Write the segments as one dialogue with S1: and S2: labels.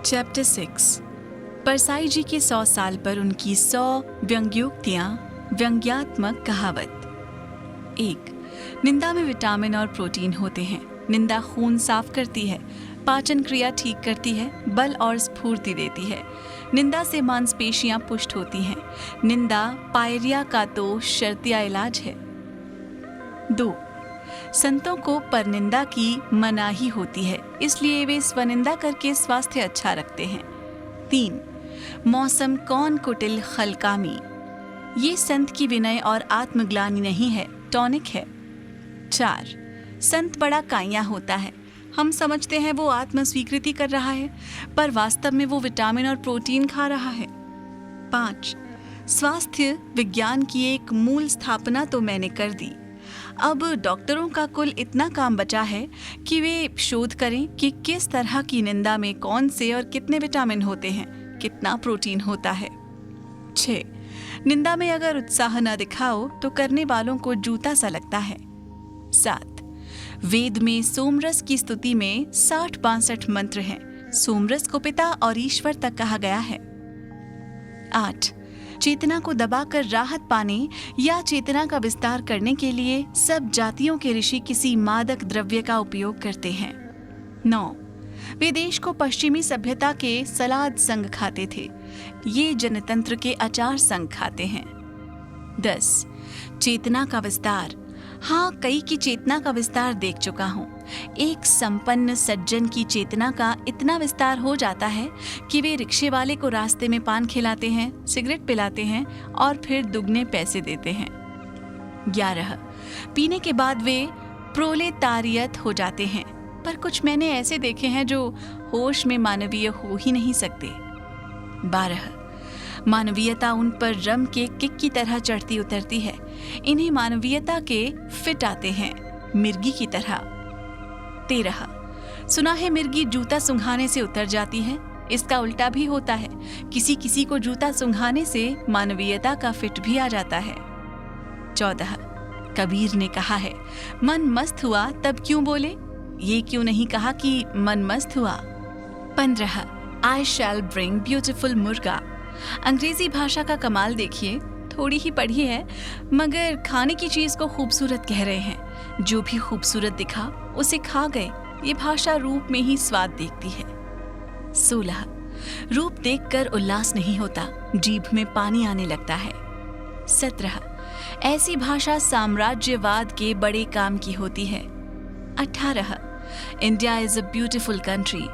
S1: Chapter 6 Parsai जी के 100 साल पर उनकी 100 व्यंग्योक्तियां। व्यंग्यात्मक कहावत। 1. निंदा में विटामिन और प्रोटीन होते हैं। निंदा खून साफ करती है, पाचन क्रिया ठीक करती है, बल और स्फूर्ति देती है। निंदा से मांसपेशियां पुष्ट होती हैं। निंदा पायरिया का तो शर्तिया इलाज है। 2. संतों को परनिंदा की मनाही होती है, इसलिए वे स्वनिंदा करके स्वास्थ्य अच्छा रखते हैं। 3. मौसम कौन कुटिल खलकामी, ये संत की विनय और आत्मग्लानि नहीं है, टॉनिक है। 4. संत बड़ा काइया होता है। हम समझते हैं वो आत्म स्वीकृति कर रहा है, पर वास्तव में वो विटामिन और प्रोटीन खा रहा है। 5. स्वास्थ्य विज्ञान की एक मूल स्थापना तो मैंने कर दी। अब डॉक्टरों का कुल इतना काम बचा है कि वे शोध करें कि किस तरह की निंदा में कौन से और कितने विटामिन होते हैं, कितना प्रोटीन होता है। 6. निंदा में अगर उत्साह न दिखाओ तो करने वालों को जूता सा लगता है। 7. वेद में सोमरस की स्तुति में 60-62 मंत्र हैं। सोमरस को पिता और ईश्वर तक कहा गया है। 8. चेतना को दबाकर राहत पाने या चेतना का विस्तार करने के लिए सब जातियों के ऋषि किसी मादक द्रव्य का उपयोग करते हैं। 9. वे देश को पश्चिमी सभ्यता के सलाद संग खाते थे, ये जनतंत्र के अचार संग खाते हैं। 10. चेतना का विस्तार। हाँ, कई की चेतना का विस्तार देख चुका हूँ। एक संपन्न सज्जन की चेतना का इतना विस्तार हो जाता है कि वे रिक्शे वाले को रास्ते में पान खिलाते हैं, सिगरेट पिलाते हैं और फिर दुगने पैसे देते हैं। 11. पीने के बाद वे प्रोलेतारियत हो जाते हैं, पर कुछ मैंने ऐसे देखे हैं जो होश में मानवीय हो ही नहीं सकते। 12. मानवीयता उन पर रम के किक की तरह चढ़ती उतरती है। इन्हें मानवीयता के फिट आते हैं, मिर्गी की तरह। 13. सुना है मिर्गी जूता सुंघाने से उतर जाती है। इसका उल्टा भी होता है, किसी किसी को जूता सुंघाने से मानवीयता का फिट भी आ जाता है। 14. कबीर ने कहा है, मन मस्त हुआ तब क्यों बोले, ये क्यों नहीं कहा कि मन मस्त हुआ। 15. आई शैल ब्रिंग ब्यूटिफुल मुर्गा। अंग्रेजी भाषा का कमाल देखिए, थोड़ी ही पढ़ी है मगर खाने की चीज को खूबसूरत कह रहे हैं। जो भी खूबसूरत दिखा उसे खा गए। ये भाषा रूप में ही स्वाद देखती है। 16. रूप देखकर उल्लास नहीं होता, जीभ में पानी आने लगता है। 17. ऐसी भाषा साम्राज्यवाद के बड़े काम की होती है। 18. India is a beautiful country.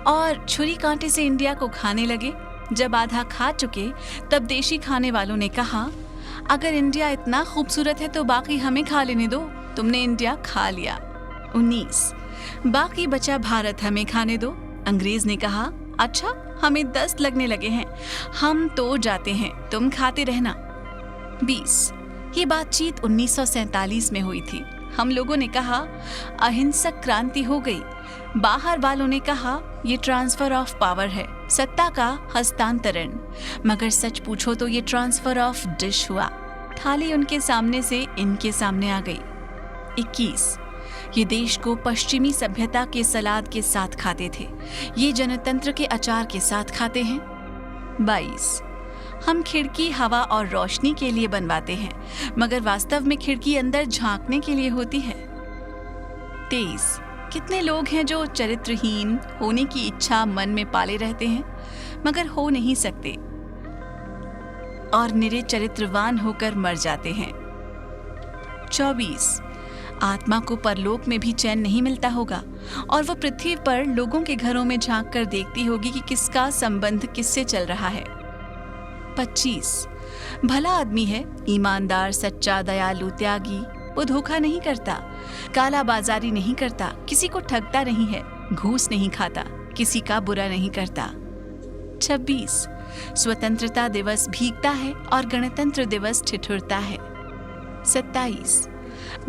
S1: और छुरी कांटे से इंडिया को खाने लगे। जब आधा खा चुके तब देशी खाने वालों ने कहा, अगर इंडिया इतना खूबसूरत है तो बाकी हमें खा लेने दो, तुमने इंडिया खा लिया। 19. बाकी बचा भारत हमें खाने दो। अंग्रेज ने कहा, अच्छा हमें 10 लगने लगे हैं, हम तो जाते हैं, तुम खाते रहना। 20. ये बातचीत 1947 में हुई थी। हम लोगों ने कहा अहिंसक क्रांति हो गई। बाहर वालों ने कहा ये ट्रांसफर ऑफ पावर है, सत्ता का हस्तांतरण। मगर सच पूछो तो ये ट्रांसफर ऑफ डिश हुआ। थाली उनके सामने से इनके सामने आ गई। 21. ये देश को पश्चिमी सभ्यता के सलाद के साथ खाते थे, ये जनतंत्र के अचार के साथ खाते हैं। 22. हम खिड़की हवा और रोशनी के लिए बनवाते हैं, मगर वास्तव में खिड़की अंदर झांकने के लिए होती है। 23. कितने लोग हैं जो चरित्रहीन होने की इच्छा मन में पाले रहते हैं मगर हो नहीं सकते और निरे चरित्रवान होकर मर जाते हैं। 24. आत्मा को परलोक में भी चैन नहीं मिलता होगा और वो पृथ्वी पर लोगों के घरों में झांक कर देखती होगी कि किसका संबंध किससे चल रहा है। 25. भला आदमी है, ईमानदार, सच्चा, दयालु, त्यागी। वो धोखा नहीं करता, काला बाजारी नहीं करता, किसी को ठगता नहीं है, घूस नहीं खाता, किसी का बुरा नहीं करता। 26. स्वतंत्रता दिवस भीगता है और गणतंत्र दिवस ठिठुरता है। 27.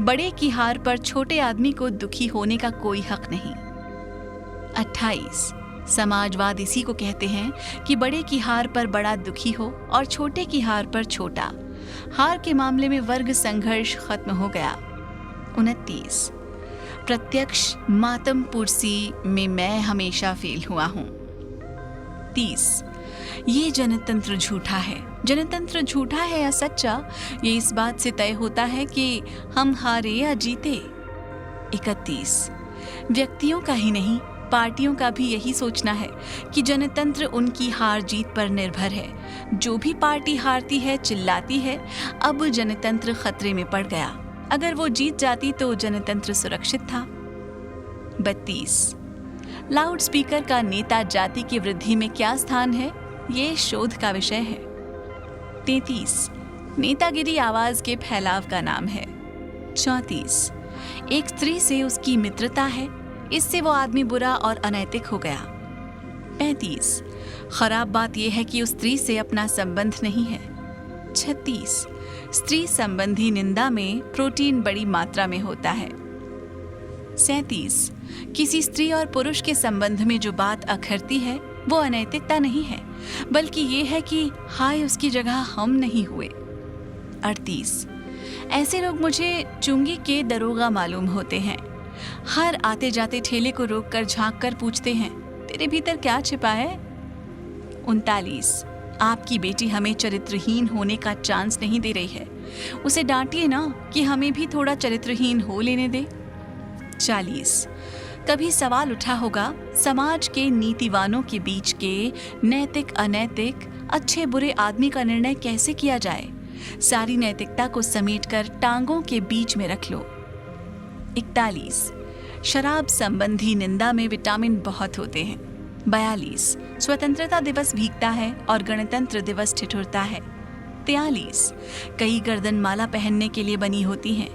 S1: बड़े की हार पर छोटे आदमी को दुखी होने का कोई हक नहीं। 28. समाजवाद इसी को कहते हैं कि बड़े की हार पर बड़ा दुखी हो और छोटे की हार पर छोटा। हार के मामले में वर्ग संघर्ष खत्म हो गया। 29. प्रत्यक्ष मातम पुरसी में मैं हमेशा फेल हुआ हूँ। 30, ये जनतंत्र झूठा है। जनतंत्र झूठा है या सच्चा, ये इस बात से तय होता है कि हम हारे या जीते। 31, व्यक्तियों का ही नहीं, पार्टियों का भी यही सोचना है कि जनतंत्र उनकी हार जीत पर निर्भर है। जो भी पार्टी हारती है, चिल्लाती है, अब जनतंत्र खतरे में पड़ गया। अगर वो जीत जाती तो जनतंत्र सुरक्षित था। 32, लाउड स्पीकर का नेता जाति की वृद्धि में क्या स्थान है, ये शोध का विषय है। 33, नेतागिरी आवाज के फैलाव का नाम है। 34, एक स्त्री से उसकी मित्रता है, इससे वो आदमी बुरा और अनैतिक हो गया। 35, खराब बात यह है कि उस स्त्री से अपना संबंध नहीं है। 36, स्त्री संबंधी निंदा में प्रोटीन बड़ी मात्रा में होता है। 37, किसी स्त्री और पुरुष के संबंध में जो बात अखरती है वो अनैतिकता नहीं है, बल्कि ये है कि हाय उसकी जगह हम नहीं हुए। 38, ऐसे लोग मुझे चुंगी के दरोगा मालूम होते हैं। हर आते जाते ठेले को रोककर झांक कर पूछते हैं, तेरे भीतर क्या छिपा है। 39, आपकी बेटी हमें चरित्रहीन होने का चांस नहीं दे रही है, उसे डांटिए ना कि हमें भी थोड़ा चरित्रहीन हो लेने दे। 40, कभी सवाल उठा होगा समाज के नीतिवानों के बीच के नैतिक अनैतिक, अच्छे बुरे आदमी का निर्णय कैसे किया जाए। सारी नैतिकता को समेटकर टांगों के बीच में रख लो। 41, शराब संबंधी निंदा में विटामिन बहुत होते हैं। 42, स्वतंत्रता दिवस भीगता है और गणतंत्र दिवस ठिठुरता है। 43, कई गर्दन माला पहनने के लिए बनी होती हैं।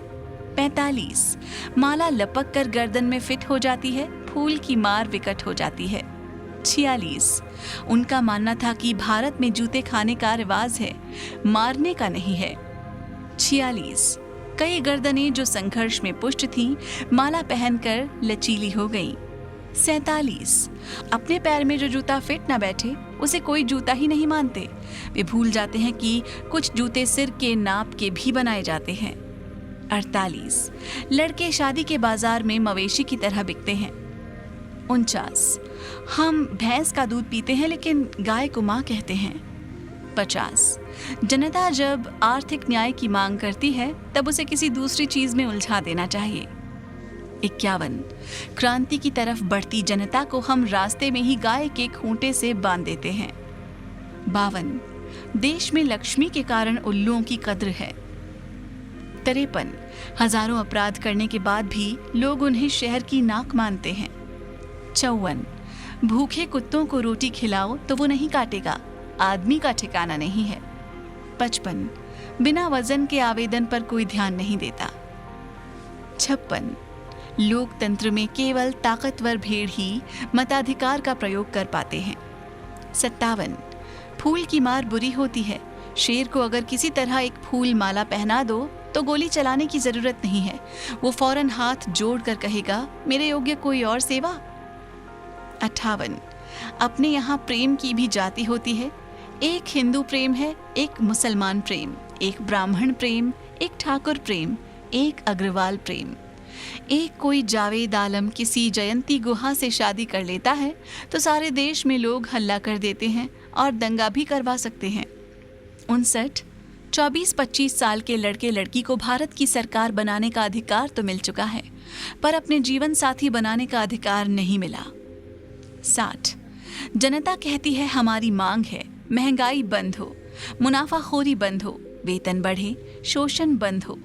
S1: 45, माला लपक कर गर्दन में फिट हो जाती है, फूल की मार विकट हो जाती है। 46, उनका मानना था कि भारत में जूते खाने का रिवाज है, मारने का नहीं है। 46, कई गर्दनें जो संघर्ष में पुष्ट थीं, माला पहनकर लचीली हो गईं। 47, अपने पैर में जो जूता फिट न बैठे उसे कोई जूता ही नहीं मानते। वे भूल जाते हैं कि कुछ जूते सिर के नाप के भी बनाए जाते हैं। 48, लड़के शादी के बाजार में मवेशी की तरह बिकते हैं। 49, हम भैंस का दूध पीते हैं लेकिन गाय को माँ कहते हैं। 50, जनता जब आर्थिक न्याय की मांग करती है तब उसे किसी दूसरी चीज में उलझा देना चाहिए। 51, क्रांति की तरफ बढ़ती जनता को हम रास्ते में ही गाय के खूंटे से बांध देते हैं। 52, देश में लक्ष्मी के कारण उल्लुओं की कद्र है। 53, हजारों अपराध करने के बाद भी लोग उन्हें शहर की नाक मानते हैं। 54, भूखे कुत्तों को रोटी खिलाओ तो वो नहीं काटेगा, आदमी का ठिकाना नहीं है। 55, बिना वजन के आवेदन पर कोई ध्यान नहीं देता। 56, लोकतंत्र में केवल ताकतवर भेड़ ही मताधिकार का प्रयोग कर पाते हैं। 57, फूल की मार बुरी होती है, शेर को अगर किसी तरह एक फूल माला पहना दो तो गोली चलाने की जरूरत नहीं है, वो फौरन हाथ जोड़कर कहेगा मेरे योग्य कोई और सेवा। 58, अपने यहाँ प्रेम की भी जाति होती है, एक हिंदू प्रेम है, एक मुसलमान प्रेम, एक ब्राह्मण प्रेम, एक ठाकुर प्रेम, एक अग्रवाल प्रेम। एक कोई जावेद आलम किसी जयंती गुहा से शादी कर लेता है तो सारे देश में लोग हल्ला कर देते हैं और दंगा भी करवा सकते हैं। 59, 24-25 साल के लड़के लड़की को भारत की सरकार बनाने का अधिकार तो मिल चुका है, पर अपने जीवन साथी बनाने का अधिकार नहीं मिला। 60, जनता कहती है हमारी मांग है महंगाई बंद हो, मुनाफाखोरी बंद हो, वेतन बढ़े, शोषण बंद हो।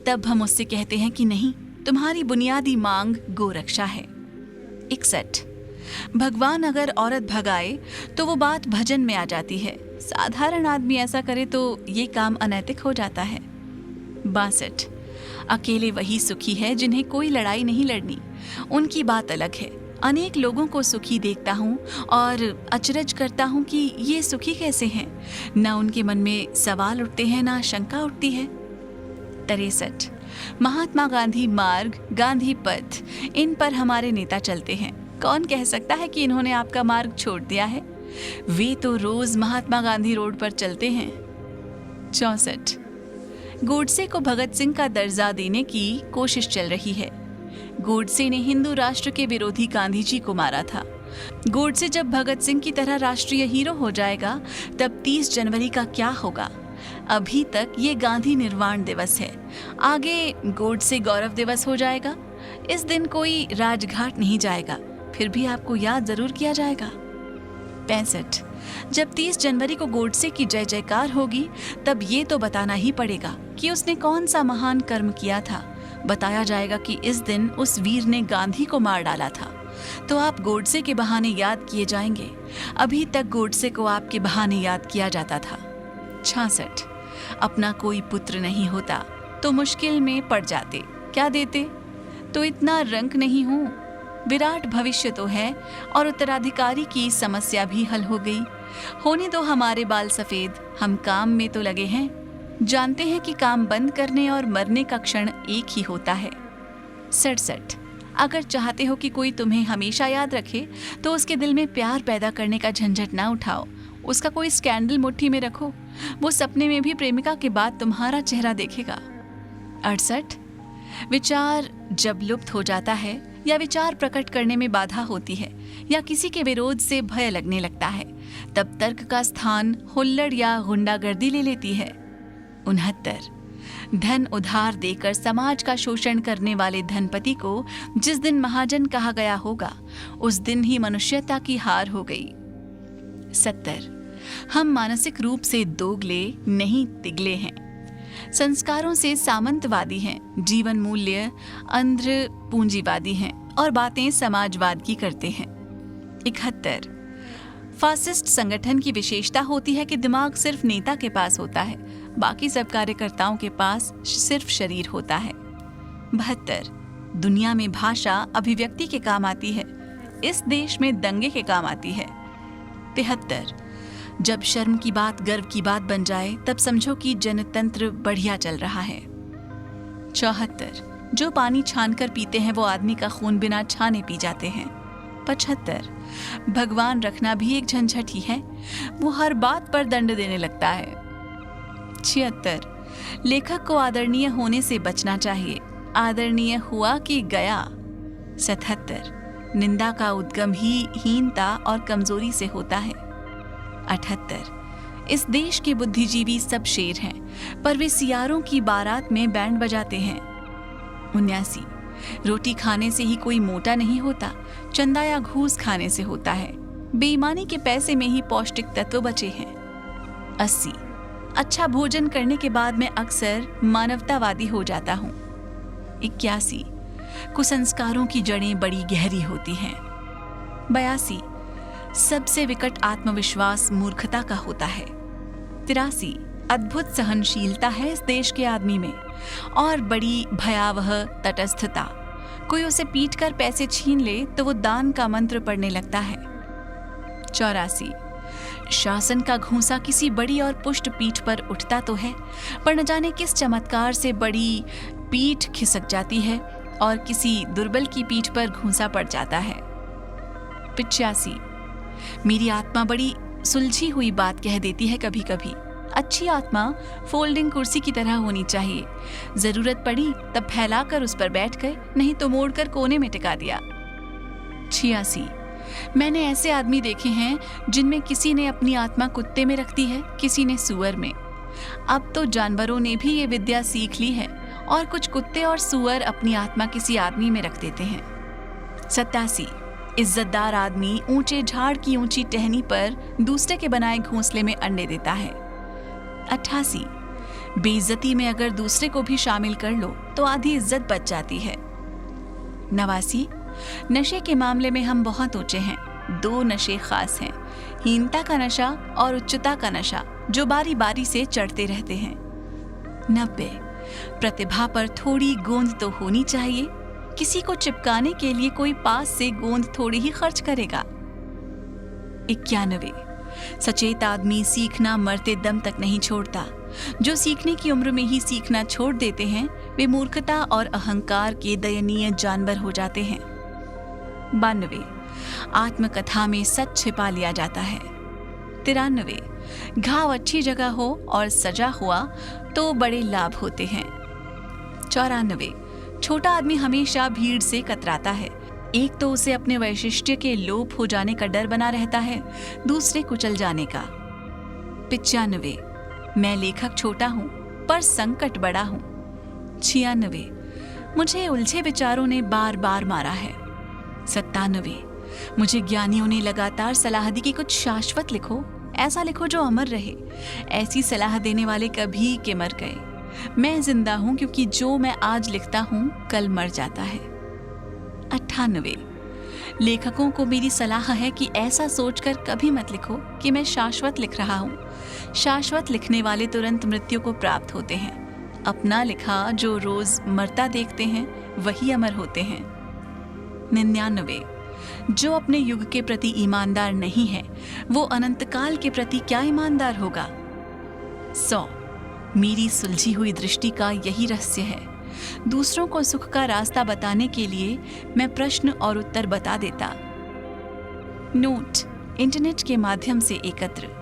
S1: तब हम उससे कहते हैं कि नहीं, तुम्हारी बुनियादी मांग गोरक्षा है। 61, भगवान अगर औरत भगाए तो वो बात भजन में आ जाती है, साधारण आदमी ऐसा करे तो ये काम अनैतिक हो जाता है। 62, अकेले वही सुखी है जिन्हें कोई लड़ाई नहीं लड़नी, उनकी बात अलग है। अनेक लोगों को सुखी देखता हूँ और अचरज करता हूँ कि ये सुखी कैसे हैं। ना उनके मन में सवाल उठते हैं ना शंका उठती है। 63, महात्मा गांधी मार्ग, गांधी पथ, इन पर हमारे नेता चलते हैं। कौन कह सकता है कि इन्होंने आपका मार्ग छोड़ दिया है? वे तो रोज महात्मा गांधी रोड पर चलते हैं। 64, गोडसे को भगत सिंह का दर्जा देने की कोशिश चल रही है। गोडसे ने हिंदू राष्ट्र के विरोधी गांधी जी को मारा था। गोडसे जब भगत सिंह की तरह राष्ट्रीय हीरो हो जाएगा, तब 30 जनवरी का क्या होगा? अभी तक ये गांधी निर्वाण दिवस है, आगे गोडसे गौरव दिवस हो जाएगा। इस दिन कोई राजघाट नहीं जाएगा, फिर भी आपको याद जरूर किया जाएगा। 65 जब 30 जनवरी को गोडसे की जय जयकार होगी, तब ये तो बताना ही पड़ेगा कि उसने कौन सा महान कर्म किया था। बताया जाएगा कि इस दिन उस वीर ने गांधी को मार डाला था, तो आप गोडसे के बहाने याद किए जाएंगे। अभी तक गोडसे को आपके बहाने याद किया जाता था। 66 अपना कोई पुत्र नहीं होता तो मुश्किल में पड़ जाते, क्या देते? तो इतना रंक नहीं हूं, विराट भविष्य तो है और उत्तराधिकारी की समस्या भी हल हो गई। होने दो हमारे बाल सफेद, हम काम में तो लगे हैं। जानते हैं कि काम बंद करने और मरने का क्षण एक ही होता है। 67 अगर चाहते हो कि कोई तुम्हें हमेशा याद रखे, तो उसके दिल में प्यार पैदा करने का झंझट ना उठाओ। उसका कोई स्कैंडल मुट्ठी में रखो, वो सपने में भी प्रेमिका के बाद तुम्हारा चेहरा देखेगा। 68 विचार जब लुप्त हो जाता है या विचार प्रकट करने में बाधा होती है या किसी के विरोध से भय लगने लगता है, तब तर्क का स्थान हुल्लड़ या गुंडागर्दी ले लेती है। 69 धन उधार देकर समाज का शोषण करने वाले धनपति को जिस दिन महाजन कहा गया होगा, उस दिन ही मनुष्यता की हार हो गई। 70 हम मानसिक रूप से दोगले नहीं तिगले हैं, संस्कारों से सामंतवादी हैं, जीवन मूल्य अंध्र पूंजीवादी हैं और बातें समाजवाद की करते हैं। 71 फासिस्ट संगठन की विशेषता होती है कि दिमाग सिर्फ नेता के पास होता है, बाकी सब कार्यकर्ताओं के पास सिर्फ शरीर होता है। 72 दुनिया में भाषा अभिव्यक्ति के काम आती है, इस देश में दंगे के काम आती है। 73 जब शर्म की बात गर्व की बात बन जाए, तब समझो कि जनतंत्र बढ़िया चल रहा है। 74 जो पानी छान कर पीते हैं वो आदमी का खून बिना छाने पी जाते हैं। 75 भगवान रखना भी एक झंझट ही है, वो हर बात पर दंड देने लगता है। 76 लेखक को आदरणीय होने से बचना चाहिए, आदरणीय हुआ कि गया। 77 निंदा का उद्गम ही हीनता और कमजोरी से होता है। 78 इस देश के बुद्धिजीवी सब शेर हैं, पर वे सियारों की बारात में बैंड बजाते हैं। 79 रोटी खाने से ही कोई मोटा नहीं होता, चंदा या घूस खाने से होता है, बेईमानी के पैसे में ही पौष्टिक तत्व बचे हैं। 80 अच्छा भोजन करने के बाद मैं अक्सर मानवतावादी हो जाता हूँ। 81 कुसंस्कारों की जड़ें बड़ी गहरी होती हैं। 82 सबसे विकट आत्मविश्वास मूर्खता का होता है। 83 अद्भुत सहनशीलता है इस देश के आदमी में और बड़ी भयावह तटस्थता। कोई उसे पीट कर पैसे छीन ले तो वो दान का मंत्र पढ़ने लगता है। 84 शासन का घूंसा किसी बड़ी और पुष्ट पीठ पर उठता तो है, पर न जाने किस चमत्कार से बड़ी पीठ खिसक जाती है और किसी दुर्बल की पीठ पर घूंसा पड़ जाता है। 85 मेरी आत्मा बड़ी सुलझी हुई बात कह देती है कभी कभी। अच्छी आत्मा फोल्डिंग कुर्सी की तरह होनी चाहिए, जरूरत पड़ी तब फैलाकर उस पर बैठ गए, नहीं तो मोड़कर कोने में टिका दिया। 86 मैंने ऐसे आदमी देखे हैं जिनमें किसी ने अपनी आत्मा कुत्ते में रख दी है, किसी ने सुअर में। अब तो जानवरों ने भी ये विद्या सीख ली है और कुछ कुत्ते और सुअर अपनी आत्मा किसी आदमी में रख देते हैं। 87 इज्जतदार आदमी ऊंचे झाड़ की ऊंची टहनी पर दूसरे के बनाए घोंसले में अंडे देता है। 88 बेइज्जती में अगर दूसरे को भी शामिल कर लो तो आधी इज्जत बच जाती है। 89 नशे के मामले में हम बहुत ऊंचे हैं। 2 नशे खास हैं, हीनता का नशा और उच्चता का नशा, जो बारी बारी से चढ़ते रहते हैं। 90 प्रतिभा पर थोड़ी गोंद तो होनी चाहिए, किसी को चिपकाने के लिए कोई पास से गोंद थोड़ी ही खर्च करेगा। 91 सचेत आदमी सीखना मरते दम तक नहीं छोड़ता, जो सीखने की उम्र में ही सीखना छोड़ देते हैं वे मूर्खता और अहंकार के दयनीय जानवर हो जाते हैं। 92 आत्मकथा में सच छिपा लिया जाता है। 93 घाव अच्छी जगह हो और सजा हुआ तो बड़े लाभ होते हैं। 94 छोटा आदमी हमेशा भीड़ से कतराता है। एक तो उसे अपने वैशिष्ट्य के लोप हो जाने का डर बना रहता है, दूसरे कुचल जाने का। 95, मैं लेखक छोटा हूं पर संकट बड़ा हूं। 96, मुझे उलझे विचारों ने बार बार मारा है। 97, मुझे ज्ञानियों ने लगातार सलाह दी कि कुछ शाश्वत लिखो, ऐसा लिखो जो अमर रहे। ऐसी सलाह देने वाले कभी के मर गए। मैं जिंदा हूं क्योंकि जो मैं आज लिखता हूं कल मर जाता है। 98, लेखकों को मेरी सलाह है कि ऐसा सोचकर कभी मत लिखो कि मैं शाश्वत लिख रहा हूं। शाश्वत लिखने वाले तुरंत मृत्यु को प्राप्त होते हैं। अपना लिखा जो रोज मरता देखते हैं वही अमर होते हैं। 99, जो अपने युग के प्रति ईमानदार नहीं है वो अनंतकाल के प्रति क्या ईमानदार होगा। 100, मेरी सुलझी हुई दृष्टि का यही रहस्य है। दूसरों को सुख का रास्ता बताने के लिए मैं प्रश्न और उत्तर बता देता। नोट, इंटरनेट के माध्यम से एकत्र